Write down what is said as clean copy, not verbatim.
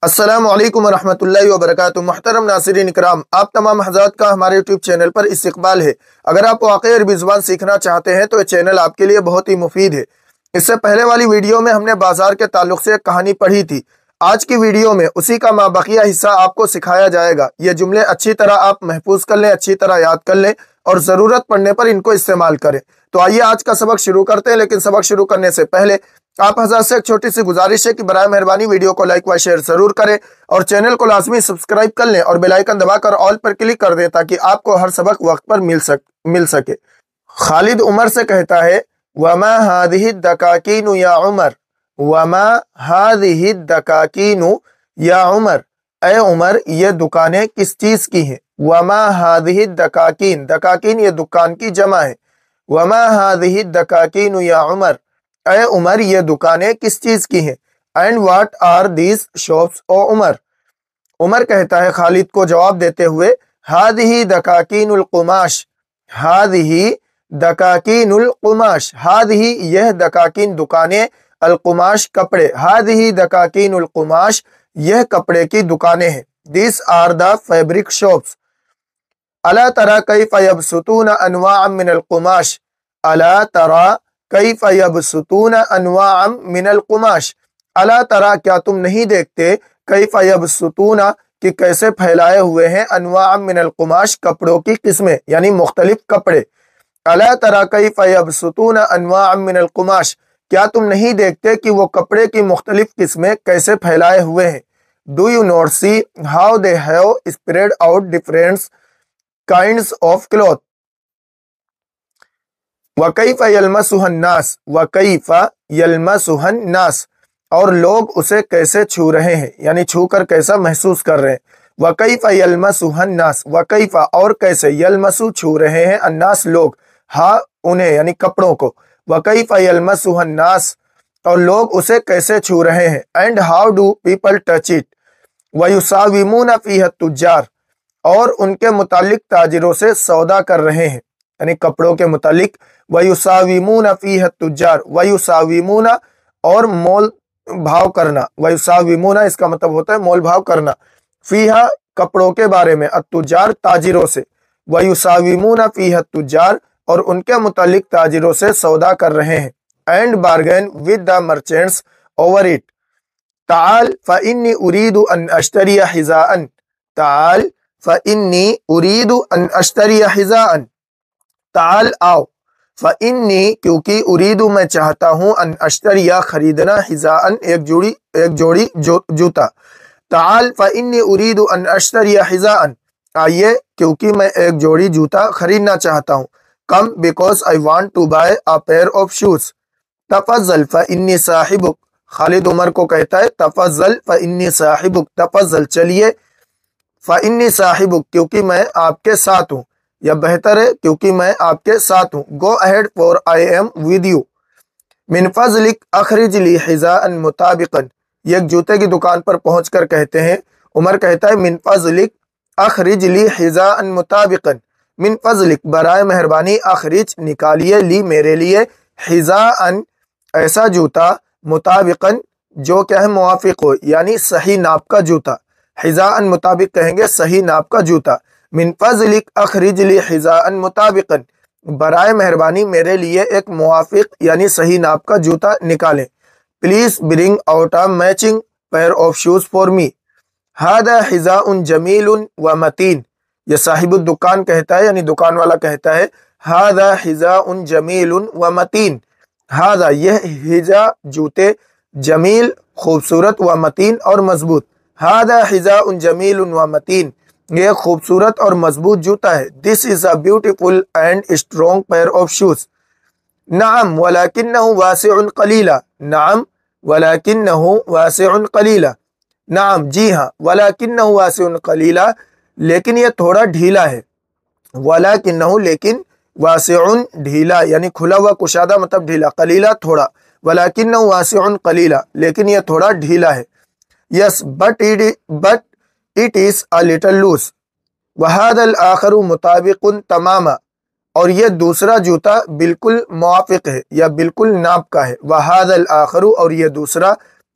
السلام علیکم ورحمۃ اللہ وبرکاتہ۔ محترم ناظرین اکرام، آپ تمام حضرات کا ہمارے یوٹیوب چینل پر استقبال ہے۔ اگر آپ واقعی عربی زبان سیکھنا چاہتے ہیں تو یہ چینل آپ کے لیے بہت ہی مفید ہے۔ اس سے پہلے والی ویڈیو میں ہم نے بازار کے تعلق سے ایک کہانی پڑھی تھی۔ آج کی ویڈیو میں اسی کا مابقیہ حصہ آپ کو سکھایا جائے گا۔ یہ جملے اچھی طرح آپ محفوظ کر لیں، اچھی طرح یاد کر لیں اور ضرورت پڑنے پر ان کو استعمال کریں۔ تو آئیے آج کا سبق شروع کرتے ہیں، لیکن سبق شروع کرنے سے پہلے آپ حضرات سے ایک چھوٹی سی گزارش ہے کہ برائے مہربانی ویڈیو کو لائک و شیئر ضرور کریں اور چینل کو لازمی سبسکرائب کر لیں اور بیل آئیکن دبا کر آل پر کلک کر دیں تاکہ آپ کو ہر سبق وقت پر مل سکے۔ خالد عمر سے کہتا ہے وَمَا هَذِهِ الدَّكَاكِينُ يَا عُمَر، وَمَا هَذِهِ الدَّكَاكِينُ یا عمر، اے عمر یہ دکانیں کس چیز کی ہیں؟ وَمَا هَذِهِ الدَّكَاكِين، دکاکین یہ دکان کی جمع ہے۔ وَمَا هَذِهِ الدَّكَاكِينُ یا عمر، اے عمر یہ دکانیں کس چیز کی ہیں؟ And what are these shops او عمر، عمر کہتا ہے خالد کو جواب دیتے ہوئے ہادہ دکاکین القماش، ہادہ دکاکین القماش، ہادہ یہ دکاکین دکانیں، القماش کپڑے، ہادہ دکاکین القماش یہ کپڑے کی دکانیں ہیں۔ These are the fabric shops. الا ترى کیف یبسطون انواعا من القماش، الا ترى کیف یبسطون انواعا من القماش، الا ترى کیا تم نہیں دیکھتے، کیف یبسطون کہ کیسے پھیلائے ہوئے ہیں، انواعا من القماش کپڑوں کی قسمیں یعنی مختلف کپڑے۔ الا ترى کیف یبسطون انواعا من القماش، کیا تم نہیں دیکھتے کہ وہ کپڑے کی مختلف قسمیں کیسے پھیلائے ہوئے ہیں۔ Do you not see how they have spread out different kinds of cloth؟ وَكَيْفَ يَلْمَسُهَا النَّاسِ، وَكَيْفَ يَلْمَسُهَا النَّاسِ اور لوگ اسے کیسے چھو رہے ہیں یعنی چھو کر کیسا محسوس کر رہے ہیں۔ وَكَيْفَ يَلْمَسُهَا النَّاسِ، وَكَيْفَ اور کیسے، يَلْمَسُ چھو رہے ہیں، الناس لوگ، ہاں انہیں یعنی کپڑوں کو، وَكَيْفَ يَلْمَسُهَا النَّاسِ اور لوگ اسے کیسے چھو رہے ہیں۔ And how do people touch it, وَيُسَاوِمُونَ فِيهَا التُّجَّارَ اور ان کے متعلق تاجروں سے سودا کر رہے ہیں یعنی کپڑوں کے متعلق، وَيُسَاوِمُونَ فِيهَا التُّجَّارَ، وَيُسَاوِمُونَ اور مول بھاؤ کرنا، وَيُسَاوِمُونَ اس کا مطلب ہوتا ہے مول بھاؤ کرنا، فیہا کپڑوں کے بارے میں، التجار تاجروں سے، وَيُسَاوِمُونَ فِيهَا التُّجَّارَ اور ان کے متعلق تاجروں سے سودا کر رہے ہیں۔ And bargain with the merchants over it, تعال فإنی اريد ان اشتری حذاء، تعال فإنی اريد ان اشتری حذاء، تعال آؤ، فإنی کیونکہ اريد میں چاہتا ہوں، ان اشتری خریدنا، حذاء ایک جوڑی جوتا، تعال فإنی اريد ان اشتری حذاء آئیے کیونکہ میں ایک جوڑی جوتا خریدنا چاہتا ہوں، come because I want to buy a pair of shoes, تفضل فإنی صاحبک، خالد عمر کو کہتا ہے تفضل فإنی صاحبک، تفضل چلیے، فإنی صاحبک کیونکہ میں آپ کے ساتھ ہوں، یا بہتر ہے کیونکہ میں آپ کے ساتھ ہوں، go ahead for I am with you, من فضلک اخرج لی حذاء مطابقا، یہ ایک جوتے کی دکان پر پہنچ کر کہتے ہیں، عمر کہتا ہے من فضلک اخرج لی حذاء مطابقا، من فضلک برائے مہربانی، اخرج نکالیے، لی میرے لیے، حذاء ایسا جوتا، مطابقا جو کیا ہے موافق ہو یعنی صحیح ناپ کا جوتا، حذاء مطابق کہیں گے صحیح ناپ کا جوتا، من فضلک اخرج لی حذاء مطابقا برائے مہربانی میرے لیے ایک موافق یعنی صحیح ناپ کا جوتا نکالیں، please bring out a matching pair of shoes for me, ھذا حذاء جمیل و متین، یہ صاحب الدکان کہتا ہے یعنی دکان والا کہتا ہے ھذا حذاء جمیل و متین، ھذا یہ حذاء جوتے، جمیل خوبصورت، و متین اور مضبوط، ھذا حذاء جمیل و متین یہ خوبصورت اور مضبوط جوتا ہے، this is a beautiful and strong pair of shoes, نعم ولکنہ واسع قلیلا، نعم ولکنہ واسع قلیلا، نعم جی ہاں، ولکنہ واسع قلیلا لیکن یہ تھوڑا ڈھیلا ہے، ولکنہ لیکن، واسع ڈھیلا یعنی کھلا ہوا کشادہ مطلب ڈھیلا، قلیلا تھوڑا، ولکنہ واسع قلیلا لیکن یہ تھوڑا ڈھیلا ہے، yes but it is a little loose, وہذا الآخر مطابق تماما اور یہ دوسرا جوتا بالکل موافق ہے یا بالکل ناپ کا ہے، وہذا الآخر اور یہ دوسرا